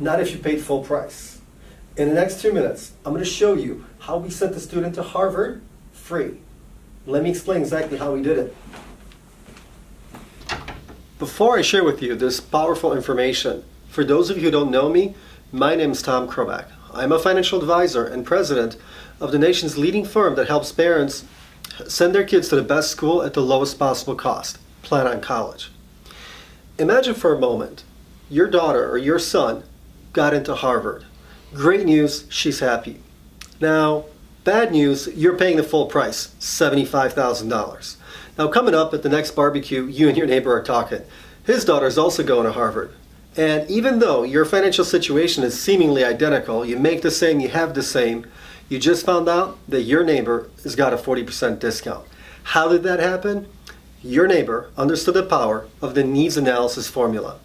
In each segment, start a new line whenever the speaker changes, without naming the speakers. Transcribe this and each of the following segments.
not if you paid full price. In the next 2 minutes, I'm going to show you how we sent a student to Harvard free. Let me explain exactly how we did it. Before I share with you this powerful information, for those of you who don't know me, my name is Tom Krobak. I'm a financial advisor and president of the nation's leading firm that helps parents send their kids to the best school at the lowest possible cost, Plan on College. Imagine for a moment, your daughter or your son got into Harvard. Great news, she's happy. Now, bad news, you're paying the full price, $75,000. Now, coming up at the next barbecue, you and your neighbor are talking. His daughter's also going to Harvard. And even though your financial situation is seemingly identical, you make the same, you have the same, you just found out that your neighbor has got a 40% discount. How did that happen? Your neighbor understood the power of the needs analysis formula.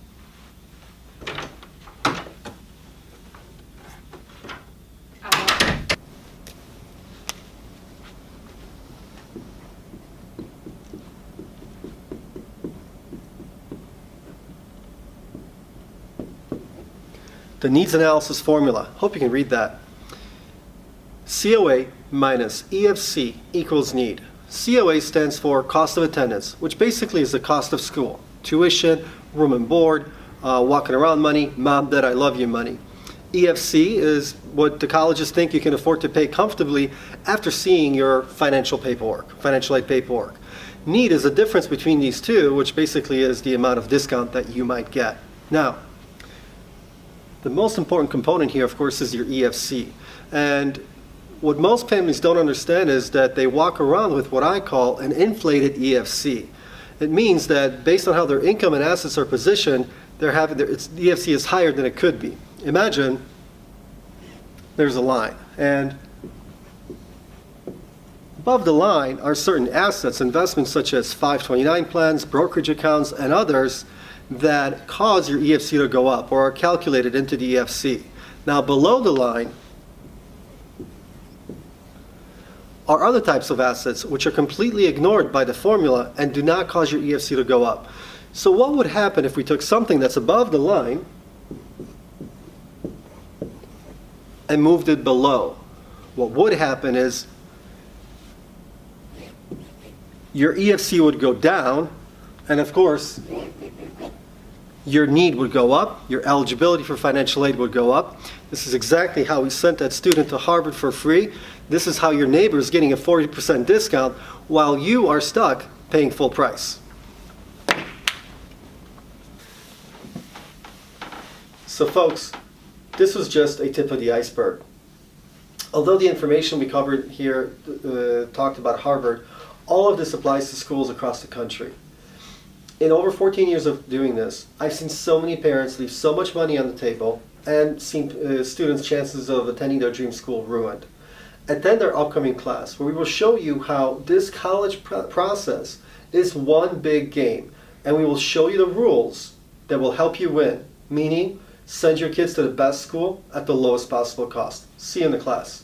The needs analysis formula. Hope you can read that. COA minus EFC equals need. COA stands for cost of attendance, which basically is the cost of school. Tuition, room and board, walking around money, mom, dad, I love you money. EFC is what the colleges think you can afford to pay comfortably after seeing your financial aid paperwork. Need is the difference between these two, which basically is the amount of discount that you might get. Now, the most important component here, of course, is your EFC. And what most families don't understand is that they walk around with what I call an inflated EFC. It means that based on how their income and assets are positioned, the EFC is higher than it could be. Imagine there's a line, and above the line are certain assets, investments such as 529 plans, brokerage accounts, and others that cause your EFC to go up or are calculated into the EFC. Now, below the line are other types of assets which are completely ignored by the formula and do not cause your EFC to go up. So what would happen if we took something that's above the line and moved it below? What would happen is your EFC would go down, and of course, your need would go up, your eligibility for financial aid would go up. This is exactly how we sent that student to Harvard for free. This is how your neighbor is getting a 40% discount while you are stuck paying full price. So folks, this was just a tip of the iceberg. Although the information we covered here talked about Harvard, all of this applies to schools across the country. In over 14 years of doing this, I've seen so many parents leave so much money on the table and seen students' chances of attending their dream school ruined. Attend our upcoming class where we will show you how this college process is one big game, and we will show you the rules that will help you win, meaning send your kids to the best school at the lowest possible cost. See you in the class.